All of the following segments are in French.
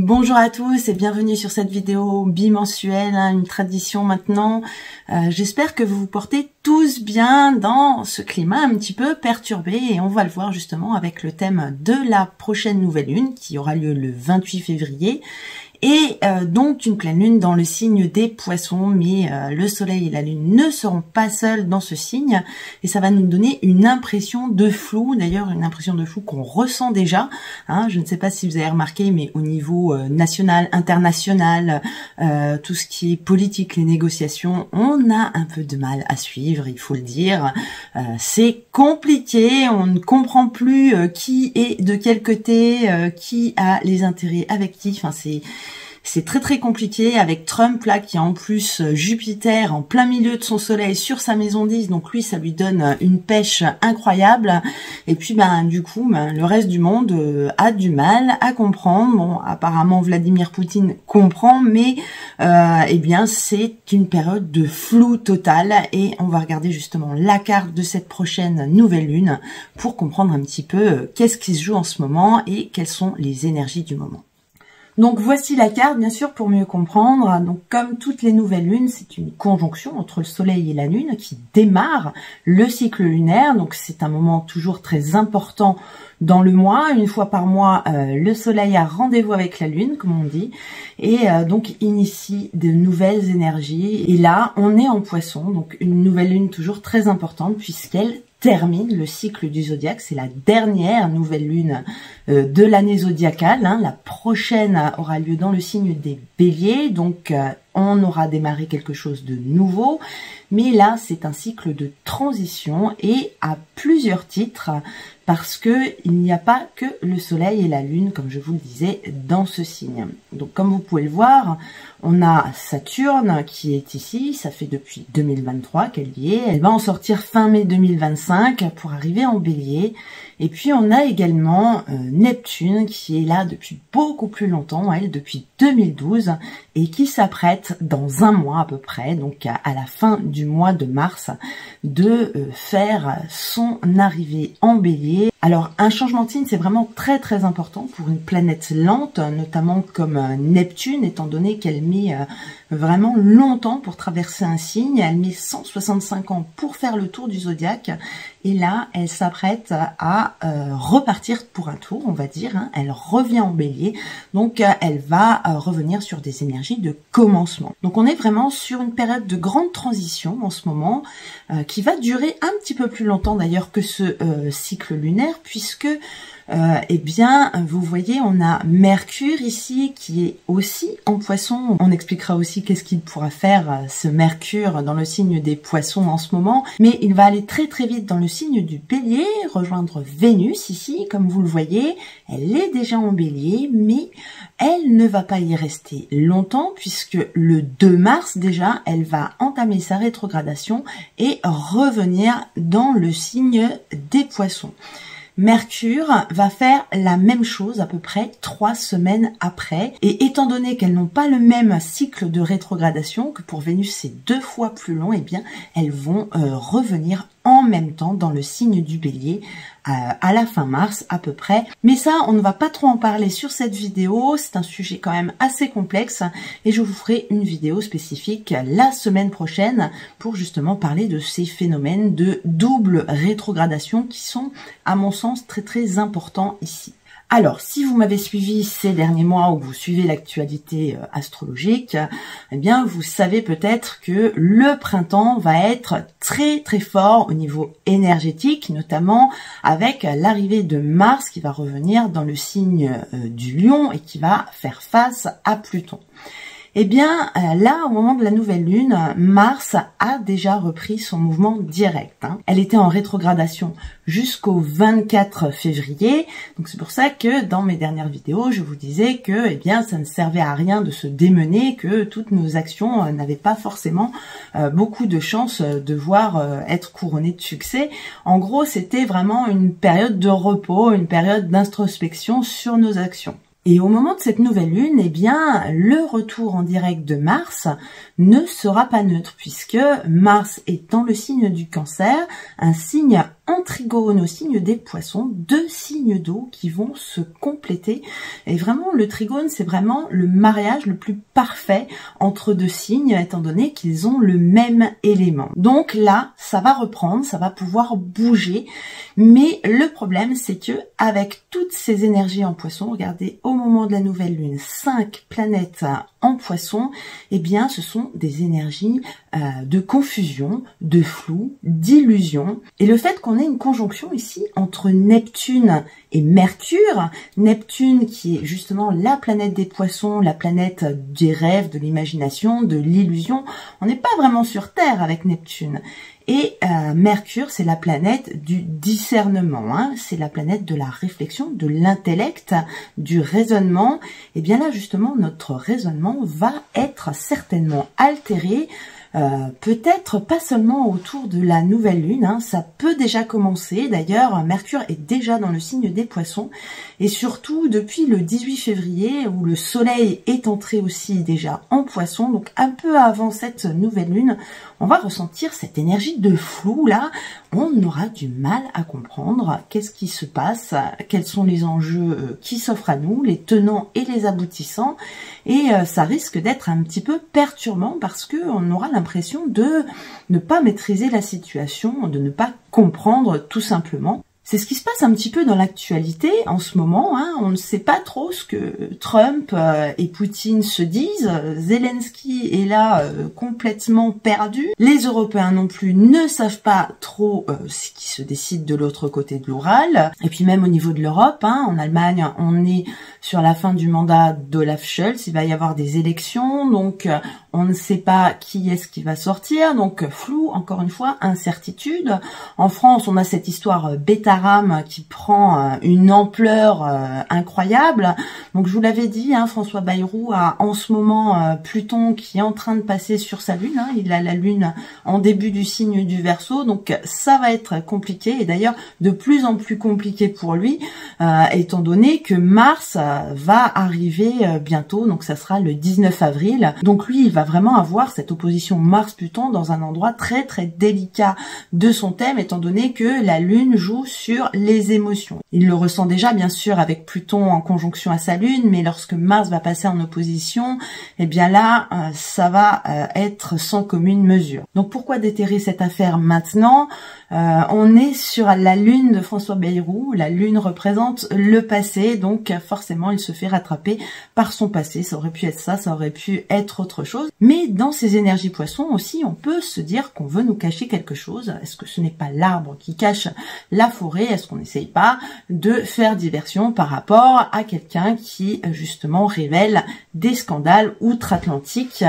Bonjour à tous et bienvenue sur cette vidéo bimensuelle, une tradition maintenant. J'espère que vous vous portez tous bien dans ce climat un petit peu perturbé et on va le voir justement avec le thème de la prochaine nouvelle lune qui aura lieu le 28 février. Et donc une pleine lune dans le signe des poissons, mais le soleil et la lune ne seront pas seuls dans ce signe, et ça va nous donner une impression de flou, d'ailleurs une impression de flou qu'on ressent déjà, hein. Je ne sais pas si vous avez remarqué, mais au niveau national, international, tout ce qui est politique, les négociations, on a un peu de mal à suivre, il faut le dire, c'est compliqué, on ne comprend plus qui est de quel côté, qui a les intérêts avec qui, enfin c'est très compliqué avec Trump là qui a en plus Jupiter en plein milieu de son soleil sur sa maison 10, donc lui ça lui donne une pêche incroyable et puis du coup le reste du monde a du mal à comprendre. Bon, apparemment Vladimir Poutine comprend, mais eh bien c'est une période de flou total et on va regarder justement la carte de cette prochaine nouvelle lune pour comprendre un petit peu qu'est-ce qui se joue en ce moment et quelles sont les énergies du moment. Donc voici la carte, bien sûr, pour mieux comprendre. Donc comme toutes les nouvelles lunes, c'est une conjonction entre le soleil et la lune qui démarre le cycle lunaire. Donc c'est un moment toujours très important dans le mois. Une fois par mois, le soleil a rendez-vous avec la lune, comme on dit, et donc initie de nouvelles énergies. Et là, on est en poisson, donc une nouvelle lune toujours très importante puisqu'elle termine le cycle du zodiaque. C'est la dernière nouvelle lune de l'année zodiacale, hein. La prochaine aura lieu dans le signe des béliers, donc on aura démarré quelque chose de nouveau, mais là c'est un cycle de transition et à plusieurs titres parce que il n'y a pas que le soleil et la lune, comme je vous le disais, dans ce signe. Donc comme vous pouvez le voir, on a Saturne qui est ici, ça fait depuis 2023 qu'elle y est, elle va en sortir fin mai 2025 pour arriver en bélier. Et puis on a également Neptune qui est là depuis beaucoup plus longtemps, elle depuis 2012, et qui s'apprête dans un mois à peu près, donc à la fin du mois de mars, de faire son arrivée en bélier. Alors un changement de signe c'est vraiment très important pour une planète lente, notamment comme Neptune, étant donné qu'elle met vraiment longtemps pour traverser un signe, elle met 165 ans pour faire le tour du zodiaque, et là elle s'apprête à repartir pour un tour, on va dire, hein. Elle revient en bélier, donc elle va revenir sur des énergies de commencement. Donc on est vraiment sur une période de grande transition en ce moment, qui va durer un petit peu plus longtemps d'ailleurs que ce cycle lunaire, puisque eh bien, vous voyez, on a Mercure ici qui est aussi en poisson. On expliquera aussi qu'est-ce qu'il pourra faire ce Mercure dans le signe des poissons en ce moment. Mais il va aller très vite dans le signe du bélier, rejoindre Vénus ici, comme vous le voyez. Elle est déjà en bélier, mais elle ne va pas y rester longtemps puisque le 2 mars déjà, elle va entamer sa rétrogradation et revenir dans le signe des poissons. Mercure va faire la même chose à peu près 3 semaines après, et étant donné qu'elles n'ont pas le même cycle de rétrogradation, que pour Vénus c'est 2 fois plus long, et bien elles vont revenir en même temps dans le signe du bélier à la fin mars à peu près. Mais ça, on ne va pas trop en parler sur cette vidéo, c'est un sujet quand même assez complexe et je vous ferai une vidéo spécifique la semaine prochaine pour justement parler de ces phénomènes de double rétrogradation qui sont à mon sens très importants ici. Alors, si vous m'avez suivi ces derniers mois ou que vous suivez l'actualité astrologique, eh bien, vous savez peut-être que le printemps va être très fort au niveau énergétique, notamment avec l'arrivée de Mars qui va revenir dans le signe du Lion et qui va faire face à Pluton. Eh bien, là, au moment de la nouvelle lune, Mars a déjà repris son mouvement direct, hein. Elle était en rétrogradation jusqu'au 24 février. Donc, c'est pour ça que dans mes dernières vidéos, je vous disais que, eh bien, ça ne servait à rien de se démener, que toutes nos actions n'avaient pas forcément beaucoup de chances de voir être couronnées de succès. En gros, c'était vraiment une période de repos, une période d'introspection sur nos actions. Et au moment de cette nouvelle lune, eh bien, le retour en direct de Mars ne sera pas neutre puisque Mars est dans le signe du Cancer, un signe en trigone au signe des poissons, 2 signes d'eau qui vont se compléter. Et vraiment, le trigone, c'est vraiment le mariage le plus parfait entre 2 signes, étant donné qu'ils ont le même élément. Donc là, ça va reprendre, ça va pouvoir bouger. Mais le problème, c'est que avec toutes ces énergies en poisson, regardez, au moment de la nouvelle lune, 5 planètes en poisson, eh bien, ce sont des énergies de confusion, de flou, d'illusion. Et le fait qu'on ait une conjonction ici entre Neptune et Mercure, Neptune qui est justement la planète des poissons, la planète des rêves, de l'imagination, de l'illusion. On n'est pas vraiment sur Terre avec Neptune. Et Mercure, c'est la planète du discernement, hein, c'est la planète de la réflexion, de l'intellect, du raisonnement. Et bien là, justement, notre raisonnement va être certainement altéré, peut-être pas seulement autour de la nouvelle lune, hein, ça peut déjà commencer. D'ailleurs, Mercure est déjà dans le signe des poissons, et surtout depuis le 18 février, où le soleil est entré aussi déjà en poisson, donc un peu avant cette nouvelle lune, on va ressentir cette énergie de flou là. On aura du mal à comprendre qu'est-ce qui se passe, quels sont les enjeux qui s'offrent à nous, les tenants et les aboutissants, et ça risque d'être un petit peu perturbant parce que on aura l'impression de ne pas maîtriser la situation, de ne pas comprendre tout simplement. C'est ce qui se passe un petit peu dans l'actualité en ce moment, hein. On ne sait pas trop ce que Trump et Poutine se disent. Zelensky est là complètement perdu. Les Européens non plus ne savent pas trop ce qui se décide de l'autre côté de l'Oural. Et puis même au niveau de l'Europe, hein, en Allemagne, on est sur la fin du mandat d'Olaf Scholz. Il va y avoir des élections, donc on ne sait pas qui est-ce qui va sortir. Donc flou, encore une fois, incertitude. En France, on a cette histoire Betaram qui prend une ampleur incroyable. Donc je vous l'avais dit, hein, François Bayrou a en ce moment Pluton qui est en train de passer sur sa lune, hein. Il a la lune en début du signe du Verseau, donc ça va être compliqué, et d'ailleurs de plus en plus compliqué pour lui, étant donné que Mars va arriver bientôt, donc ça sera le 19 avril. Donc lui, il va vraiment avoir cette opposition Mars-Pluton dans un endroit très très délicat de son thème, étant donné que la lune joue sur les émotions. Il le ressent déjà bien sûr avec Pluton en conjonction à sa lune, mais lorsque Mars va passer en opposition, eh bien là, ça va être sans commune mesure. Donc pourquoi déterrer cette affaire maintenant? On est sur la lune de François Bayrou, la lune représente le passé, donc forcément il se fait rattraper par son passé. Ça aurait pu être ça aurait pu être autre chose. Mais dans ces énergies poissons aussi, on peut se dire qu'on veut nous cacher quelque chose. Est-ce que ce n'est pas l'arbre qui cache la forêt? Est-ce qu'on n'essaye pas de faire diversion par rapport à quelqu'un qui justement révèle des scandales outre-Atlantique?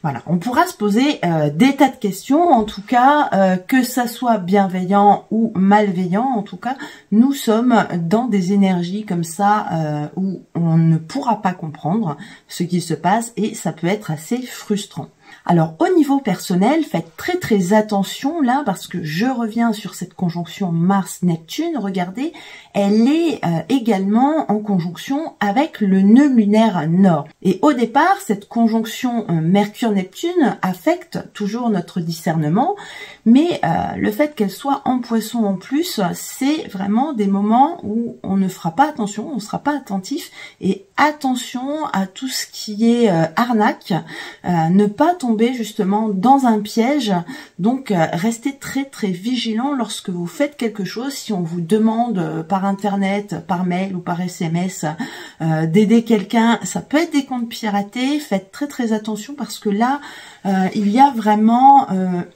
Voilà, on pourra se poser des tas de questions, en tout cas, que ça soit bienveillant ou malveillant, en tout cas, nous sommes dans des énergies comme ça où on ne pourra pas comprendre ce qui se passe et ça peut être assez frustrant. Alors au niveau personnel, faites très très attention là parce que je reviens sur cette conjonction Mars-Neptune. Regardez, elle est également en conjonction avec le nœud lunaire nord. Et au départ, cette conjonction Mercure-Neptune affecte toujours notre discernement, mais le fait qu'elle soit en Poisson en plus, c'est vraiment des moments où on ne fera pas attention, on ne sera pas attentif, et attention à tout ce qui est arnaque, ne pas tomber justement dans un piège. Donc restez très très vigilant lorsque vous faites quelque chose. Si on vous demande par internet, par mail ou par SMS d'aider quelqu'un, ça peut être des comptes piratés. Faites très très attention parce que là il y a vraiment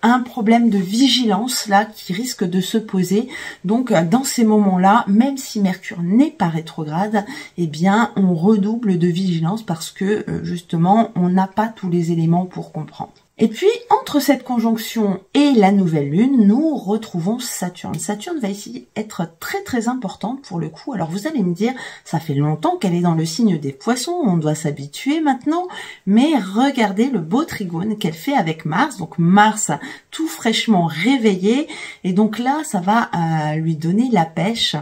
un problème de vigilance là qui risque de se poser. Donc dans ces moments-là, même si Mercure n'est pas rétrograde, eh bien on redouble de vigilance parce que justement on n'a pas tous les éléments pour comprendre. Et puis, entre cette conjonction et la nouvelle lune, nous retrouvons Saturne. Saturne va ici être très très importante pour le coup. Alors vous allez me dire, ça fait longtemps qu'elle est dans le signe des Poissons, on doit s'habituer maintenant, mais regardez le beau trigone qu'elle fait avec Mars. Donc Mars tout fraîchement réveillé, et donc là, ça va lui donner la pêche,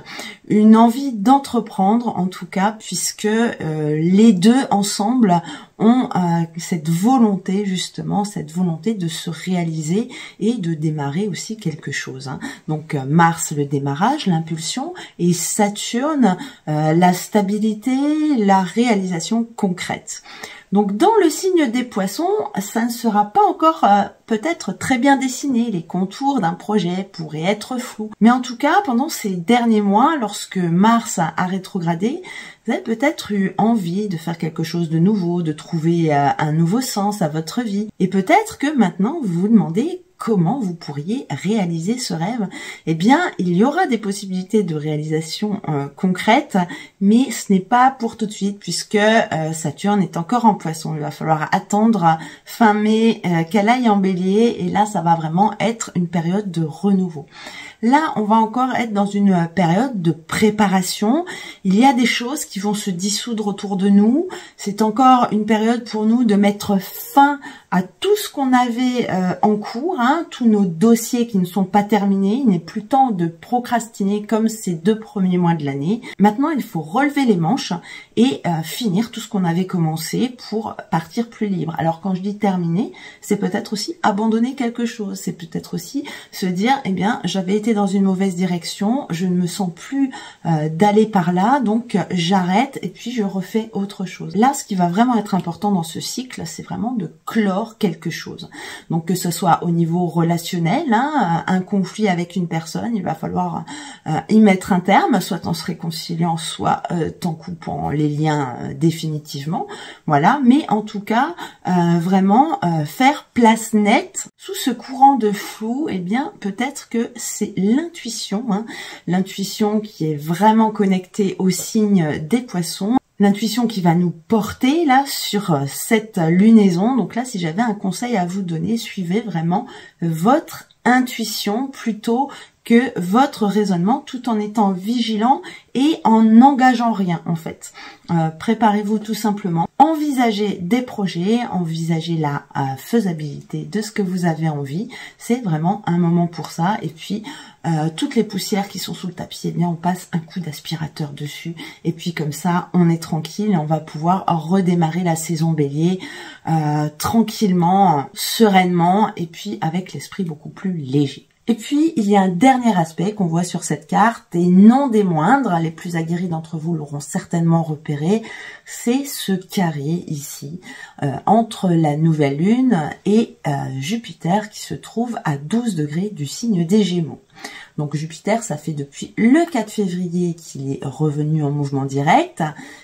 une envie d'entreprendre en tout cas, puisque les deux ensemble ont cette volonté justement, cette volonté de se réaliser et de démarrer aussi quelque chose. Donc Mars, le démarrage, l'impulsion, et Saturne, la stabilité, la réalisation concrète. Donc dans le signe des poissons, ça ne sera pas encore peut-être très bien dessiné. Les contours d'un projet pourraient être flous. Mais en tout cas, pendant ces derniers mois, lorsque Mars a rétrogradé, vous avez peut-être eu envie de faire quelque chose de nouveau, de trouver un nouveau sens à votre vie. Et peut-être que maintenant, vous vous demandez comment vous pourriez réaliser ce rêve. Eh bien, il y aura des possibilités de réalisation concrètes, mais ce n'est pas pour tout de suite, puisque Saturne est encore en Poisson. Il va falloir attendre fin mai qu'elle aille en Bélier, et là, ça va vraiment être une période de renouveau. Là, on va encore être dans une période de préparation. Il y a des choses qui vont se dissoudre autour de nous. C'est encore une période pour nous de mettre fin à tout ce qu'on avait en cours, tous nos dossiers qui ne sont pas terminés. Il n'est plus temps de procrastiner comme ces 2 premiers mois de l'année. Maintenant, il faut relever les manches et finir tout ce qu'on avait commencé pour partir plus libre. Alors quand je dis terminer, c'est peut-être aussi abandonner quelque chose. C'est peut-être aussi se dire, eh bien, j'avais été dans une mauvaise direction, je ne me sens plus d'aller par là, donc j'arrête et puis je refais autre chose. Là, ce qui va vraiment être important dans ce cycle, c'est vraiment de clore quelque chose. Donc que ce soit au niveau relationnel, un conflit avec une personne, il va falloir y mettre un terme, soit en se réconciliant, soit en coupant les liens définitivement. Voilà, mais en tout cas, vraiment faire place nette sous ce courant de flou. Eh bien, peut-être que c'est l'intuition, l'intuition qui est vraiment connectée au signe des Poissons. L'intuition qui va nous porter là sur cette lunaison. Donc là, si j'avais un conseil à vous donner, suivez vraiment votre intuition plutôt que votre raisonnement, tout en étant vigilant et en n'engageant rien en fait. Préparez-vous tout simplement, envisagez des projets, envisagez la faisabilité de ce que vous avez envie. C'est vraiment un moment pour ça. Et puis toutes les poussières qui sont sous le tapis, eh bien on passe un coup d'aspirateur dessus. Et puis comme ça, on est tranquille et on va pouvoir redémarrer la saison Bélier tranquillement, sereinement, et puis avec l'esprit beaucoup plus léger. Et puis, il y a un dernier aspect qu'on voit sur cette carte, et non des moindres, les plus aguerris d'entre vous l'auront certainement repéré, c'est ce carré ici, entre la nouvelle lune et Jupiter, qui se trouve à 12 degrés du signe des Gémeaux. Donc Jupiter, ça fait depuis le 4 février qu'il est revenu en mouvement direct,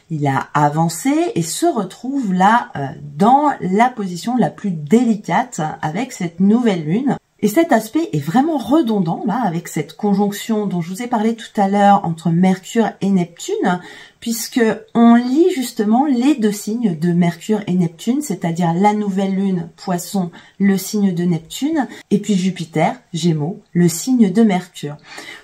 il a avancé et se retrouve là dans la position la plus délicate avec cette nouvelle lune. Et cet aspect est vraiment redondant là avec cette conjonction dont je vous ai parlé tout à l'heure entre Mercure et Neptune, puisque on lie justement les 2 signes de Mercure et Neptune, c'est-à-dire la nouvelle lune Poisson, le signe de Neptune, et puis Jupiter, Gémeaux, le signe de Mercure.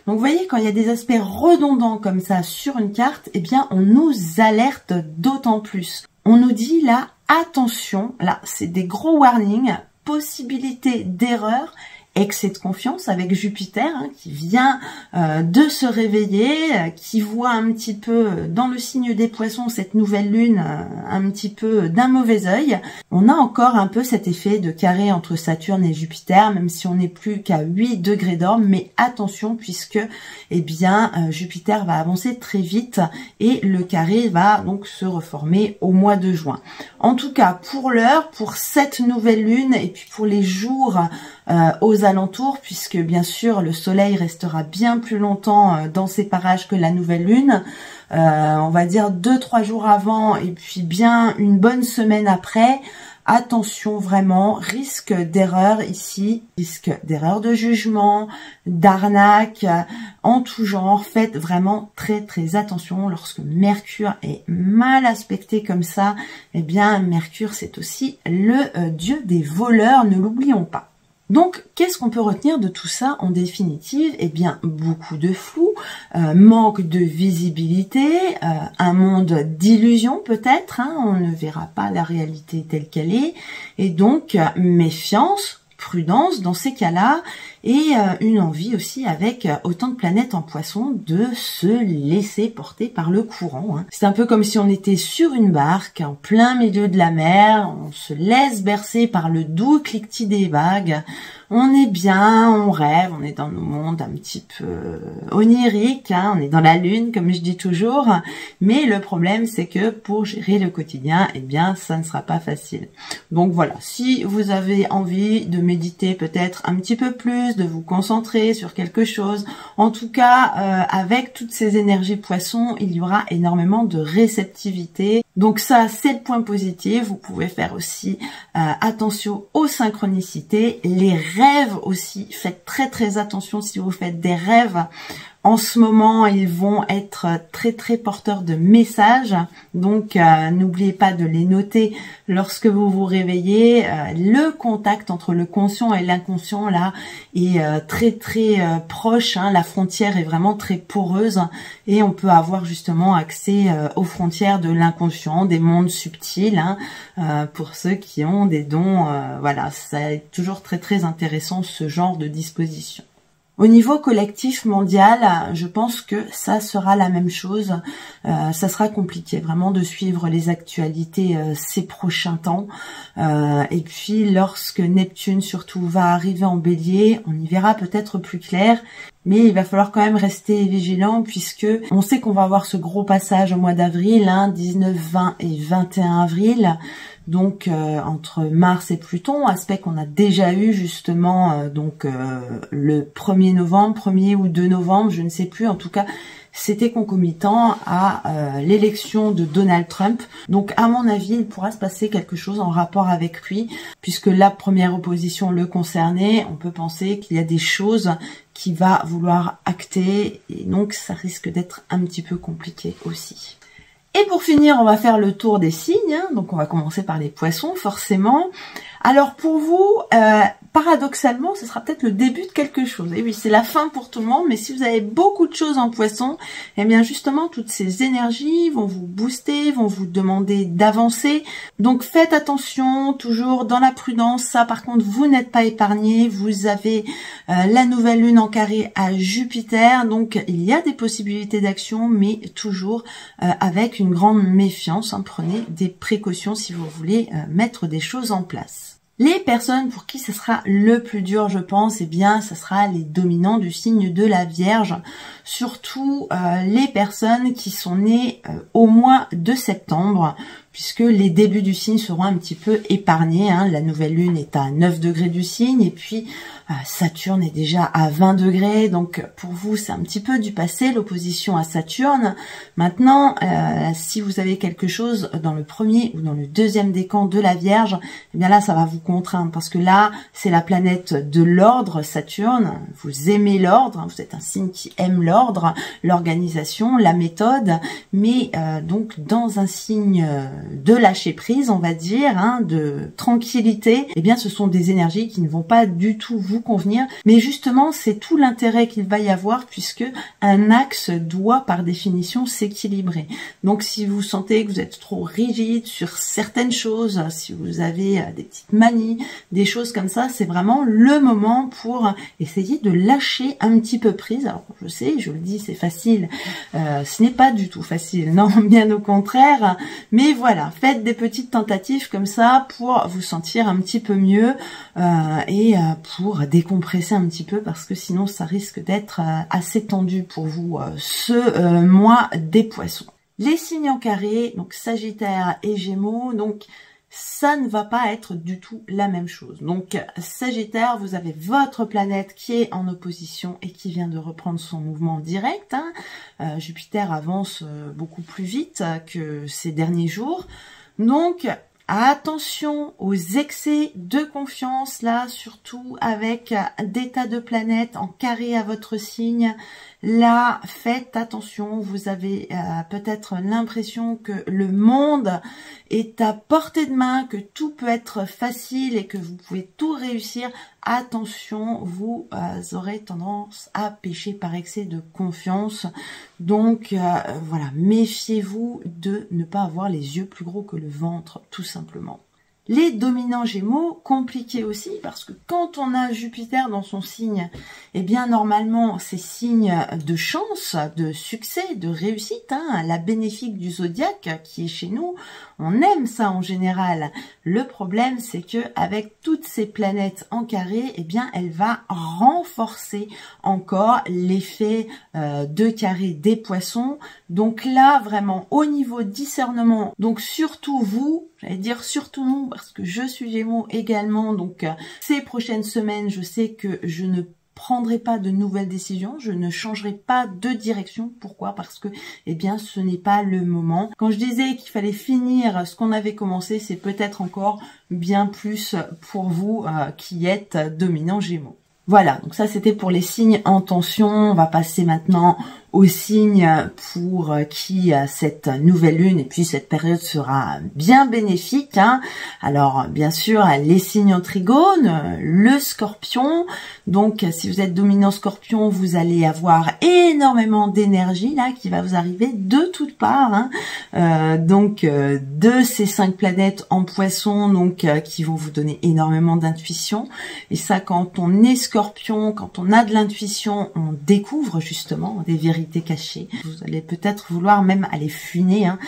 Donc vous voyez, quand il y a des aspects redondants comme ça sur une carte, eh bien on nous alerte d'autant plus. On nous dit là, attention, là c'est des gros warnings, possibilité d'erreur, excès de confiance avec Jupiter qui vient de se réveiller, qui voit un petit peu dans le signe des Poissons cette nouvelle lune un petit peu d'un mauvais œil. On a encore un peu cet effet de carré entre Saturne et Jupiter, même si on n'est plus qu'à 8 degrés d'orbe, mais attention puisque eh bien Jupiter va avancer très vite et le carré va donc se reformer au mois de juin. En tout cas, pour l'heure, pour cette nouvelle lune et puis pour les jours aux alentours, puisque bien sûr le soleil restera bien plus longtemps dans ces parages que la nouvelle lune, on va dire 2-3 jours avant et puis bien une bonne semaine après. Attention vraiment, risque d'erreur ici, risque d'erreur de jugement, d'arnaque, en tout genre. Faites vraiment très attention lorsque Mercure est mal aspecté comme ça. Eh bien Mercure c'est aussi le dieu des voleurs, ne l'oublions pas. Donc, qu'est-ce qu'on peut retenir de tout ça en définitive? Eh bien, beaucoup de flou, manque de visibilité, un monde d'illusions peut-être, on ne verra pas la réalité telle qu'elle est, et donc méfiance, prudence dans ces cas-là, et une envie aussi avec autant de planètes en Poisson de se laisser porter par le courant. C'est un peu comme si on était sur une barque en plein milieu de la mer, on se laisse bercer par le doux cliquetis des vagues. On est bien, on rêve, on est dans nos mondes un petit peu oniriques, on est dans la lune comme je dis toujours, mais le problème c'est que pour gérer le quotidien, eh bien ça ne sera pas facile. Donc voilà, si vous avez envie de méditer peut-être un petit peu plus, de vous concentrer sur quelque chose, en tout cas avec toutes ces énergies Poissons, il y aura énormément de réceptivité. Donc ça c'est le point positif. Vous pouvez faire aussi attention aux synchronicités, les rêves aussi, faites très attention si vous faites des rêves. En ce moment, ils vont être très porteurs de messages, donc n'oubliez pas de les noter lorsque vous vous réveillez. Le contact entre le conscient et l'inconscient là est très proche, la frontière est vraiment très poreuse et on peut avoir justement accès aux frontières de l'inconscient, des mondes subtils, pour ceux qui ont des dons. Voilà, c'est toujours très intéressant ce genre de disposition. Au niveau collectif mondial, je pense que ça sera la même chose. Ça sera compliqué vraiment de suivre les actualités ces prochains temps. Et puis lorsque Neptune surtout va arriver en Bélier, on y verra peut-être plus clair. Mais il va falloir quand même rester vigilant puisque on sait qu'on va avoir ce gros passage au mois d'avril, 19, 20 et 21 avril. Donc entre Mars et Pluton, aspect qu'on a déjà eu justement le 1er novembre, 1er ou 2 novembre, je ne sais plus, en tout cas c'était concomitant à l'élection de Donald Trump. Donc à mon avis, il pourra se passer quelque chose en rapport avec lui, puisque la première opposition le concernait. On peut penser qu'il y a des choses qu'il va vouloir acter, et donc ça risque d'être un petit peu compliqué aussi. Et pour finir, on va faire le tour des signes. Donc on va commencer par les Poissons, forcément. Alors pour vous, paradoxalement, ce sera peut-être le début de quelque chose. Et oui, c'est la fin pour tout le monde, mais si vous avez beaucoup de choses en Poisson, eh bien justement, toutes ces énergies vont vous booster, vont vous demander d'avancer. Donc faites attention, toujours dans la prudence. Ça, par contre, vous n'êtes pas épargné. Vous avez la nouvelle lune en carré à Jupiter. Donc il y a des possibilités d'action, mais toujours avec une grande méfiance. Prenez des précautions si vous voulez mettre des choses en place. Les personnes pour qui ce sera le plus dur, je pense, eh bien, ce sera les dominants du signe de la Vierge. Surtout les personnes qui sont nées au mois de septembre, puisque les débuts du signe seront un petit peu épargnés. La nouvelle lune est à 9 degrés du signe, et puis Saturne est déjà à 20 degrés. Donc pour vous, c'est un petit peu du passé, l'opposition à Saturne. Maintenant, si vous avez quelque chose dans le premier ou dans le deuxième décan de la Vierge, eh bien là, ça va vous contraindre, parce que là, c'est la planète de l'ordre, Saturne. Vous aimez l'ordre, vous êtes un signe qui aime l'ordre, l'organisation, la méthode, mais donc dans un signe de lâcher prise, on va dire, de tranquillité, eh bien ce sont des énergies qui ne vont pas du tout vous convenir, mais justement c'est tout l'intérêt qu'il va y avoir, puisque un axe doit par définition s'équilibrer. Donc si vous sentez que vous êtes trop rigide sur certaines choses, si vous avez des petites manies, des choses comme ça, c'est vraiment le moment pour essayer de lâcher un petit peu prise. Alors je sais, je le dis, c'est facile, ce n'est pas du tout facile, non, bien au contraire, mais voilà, faites des petites tentatives comme ça pour vous sentir un petit peu mieux et pour décompresser un petit peu, parce que sinon ça risque d'être assez tendu pour vous ce mois des Poissons. Les signes en carré, donc Sagittaire et Gémeaux, donc ça ne va pas être du tout la même chose. Donc Sagittaire, vous avez votre planète qui est en opposition et qui vient de reprendre son mouvement direct. Jupiter avance beaucoup plus vite que ces derniers jours. Donc attention aux excès de confiance, là, surtout avec des tas de planètes en carré à votre signe. Là, faites attention, vous avez peut-être l'impression que le monde est à portée de main, que tout peut être facile et que vous pouvez tout réussir. Attention, vous aurez tendance à pécher par excès de confiance. Donc voilà, méfiez-vous de ne pas avoir les yeux plus gros que le ventre, tout simplement. Les dominants Gémeaux, compliqués aussi, parce que quand on a Jupiter dans son signe, eh bien normalement c'est signe de chance, de succès, de réussite, hein, la bénéfique du zodiaque qui est chez nous, on aime ça en général. Le problème c'est que avec toutes ces planètes en carré, eh bien elle va renforcer encore l'effet de carré des poissons. Donc là vraiment au niveau discernement, donc surtout vous, j'allais dire surtout nous, parce que je suis Gémeaux également, donc ces prochaines semaines, je sais que je ne prendrai pas de nouvelles décisions, je ne changerai pas de direction. Pourquoi? Parce que, eh bien, ce n'est pas le moment. Quand je disais qu'il fallait finir ce qu'on avait commencé, c'est peut-être encore bien plus pour vous qui êtes dominant Gémeaux. Voilà, donc ça c'était pour les signes en tension. On va passer maintenant aux signes pour qui cette nouvelle lune et puis cette période sera bien bénéfique, hein. Alors bien sûr les signes en trigone, le Scorpion. Donc si vous êtes dominant Scorpion, vous allez avoir énormément d'énergie là qui va vous arriver de toutes parts, hein. De ces 5 planètes en Poisson, donc qui vont vous donner énormément d'intuition. Et ça, quand on est Scorpion, quand on a de l'intuition, on découvre justement des vérités cachées. Vous allez peut-être vouloir même aller fuiner, hein.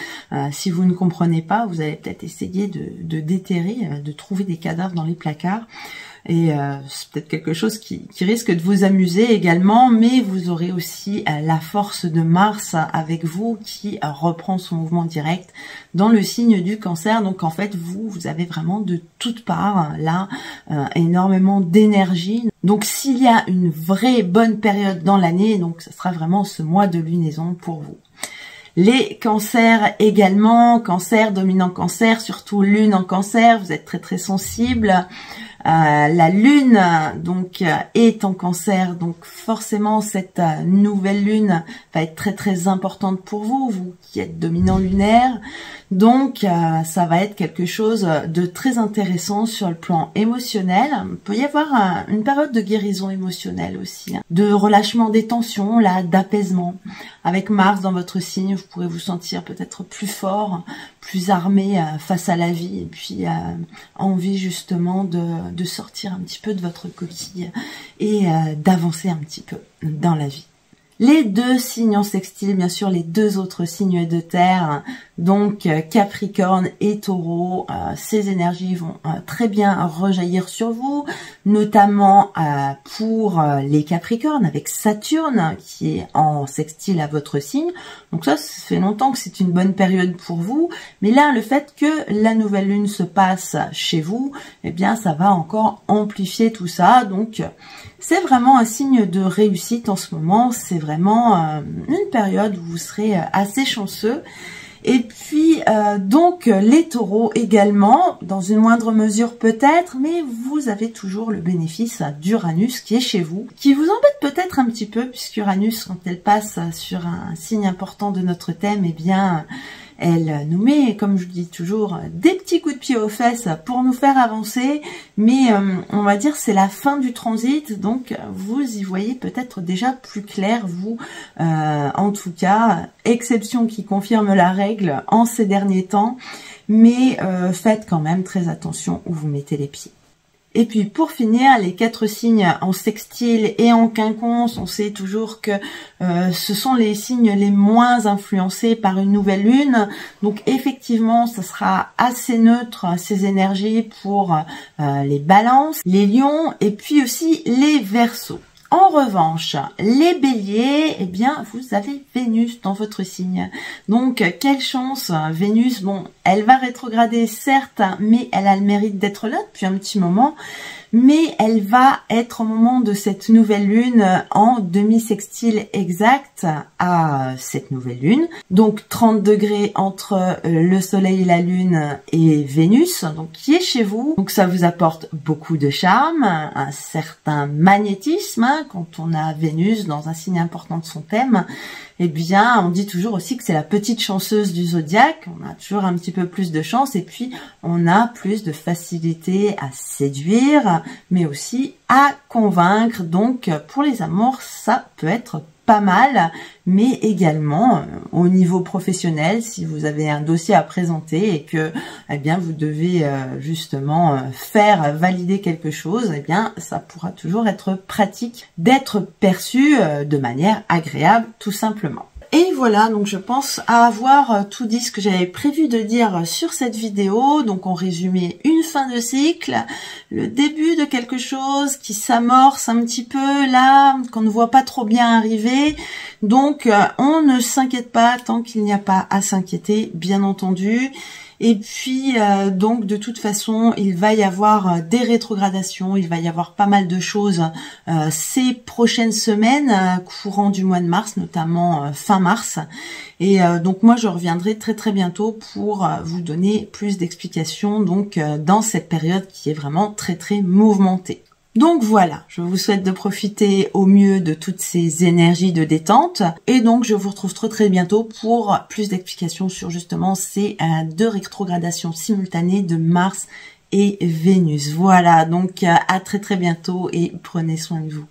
Si vous ne comprenez pas, vous allez peut-être essayer de déterrer, de trouver des cadavres dans les placards. Et c'est peut-être quelque chose qui risque de vous amuser également, mais vous aurez aussi la force de Mars avec vous qui reprend son mouvement direct dans le signe du Cancer. Donc en fait, vous avez vraiment de toutes parts là énormément d'énergie. Donc s'il y a une vraie bonne période dans l'année, donc ce sera vraiment ce mois de lunaison pour vous. Les cancers également, cancer, dominant cancer, surtout lune en cancer, vous êtes très très sensible. La lune donc est en cancer, donc forcément cette nouvelle lune va être très très importante pour vous, vous qui êtes dominant lunaire. Donc ça va être quelque chose de très intéressant sur le plan émotionnel. Il peut y avoir une période de guérison émotionnelle aussi, hein, de relâchement des tensions, là, d'apaisement. Avec Mars dans votre signe, vous pourrez vous sentir peut-être plus fort, plus armé face à la vie, et puis envie justement de sortir un petit peu de votre coquille et d'avancer un petit peu dans la vie. Les 2 signes en sextile, bien sûr, les 2 autres signes de terre, donc Capricorne et Taureau, ces énergies vont très bien rejaillir sur vous, notamment pour les Capricornes avec Saturne qui est en sextile à votre signe. Donc ça fait longtemps que c'est une bonne période pour vous, mais là le fait que la nouvelle lune se passe chez vous, eh bien ça va encore amplifier tout ça. Donc c'est vraiment un signe de réussite en ce moment, c'est vraiment une période où vous serez assez chanceux. Et puis donc les taureaux également, dans une moindre mesure peut-être, mais vous avez toujours le bénéfice d'Uranus qui est chez vous, qui vous embête peut-être un petit peu, puisqu'Uranus, quand elle passe sur un signe important de notre thème, eh bien elle nous met, comme je dis toujours, des petits coups de pied aux fesses pour nous faire avancer, mais on va dire c'est la fin du transit, donc vous y voyez peut-être déjà plus clair, vous, en tout cas, exception qui confirme la règle en ces derniers temps, mais faites quand même très attention où vous mettez les pieds. Et puis pour finir, les 4 signes en sextile et en quinconce, on sait toujours que ce sont les signes les moins influencés par une nouvelle lune. Donc effectivement, ça sera assez neutre ces énergies pour les balances, les lions et puis aussi les verseaux. En revanche, les béliers, eh bien, vous avez Vénus dans votre signe. Donc, quelle chance, Vénus, bon, elle va rétrograder, certes, mais elle a le mérite d'être là depuis un petit moment. Mais elle va être au moment de cette nouvelle lune en demi-sextile exact à cette nouvelle lune. Donc 30 degrés entre le soleil et la lune et Vénus, donc qui est chez vous. Donc ça vous apporte beaucoup de charme, un certain magnétisme, hein, quand on a Vénus dans un signe important de son thème. eh bien, on dit toujours aussi que c'est la petite chanceuse du zodiaque. On a toujours un petit peu plus de chance et puis on a plus de facilité à séduire, mais aussi à convaincre. Donc, pour les amours, ça peut être pas mal, mais également au niveau professionnel, si vous avez un dossier à présenter et que, eh bien, vous devez justement faire valider quelque chose, eh bien, ça pourra toujours être pratique d'être perçu de manière agréable, tout simplement. Et voilà, donc je pense avoir tout dit ce que j'avais prévu de dire sur cette vidéo. Donc en résumé, une fin de cycle, le début de quelque chose qui s'amorce un petit peu là, qu'on ne voit pas trop bien arriver. Donc on ne s'inquiète pas tant qu'il n'y a pas à s'inquiéter, bien entendu. Et puis, donc, de toute façon, il va y avoir des rétrogradations, il va y avoir pas mal de choses ces prochaines semaines, courant du mois de mars, notamment fin mars. Et donc, moi, je reviendrai très très bientôt pour vous donner plus d'explications, donc, dans cette période qui est vraiment très très mouvementée. Donc voilà, je vous souhaite de profiter au mieux de toutes ces énergies de détente. Et donc, je vous retrouve très très bientôt pour plus d'explications sur justement ces deux rétrogradations simultanées de Mars et Vénus. Voilà, donc à très très bientôt et prenez soin de vous.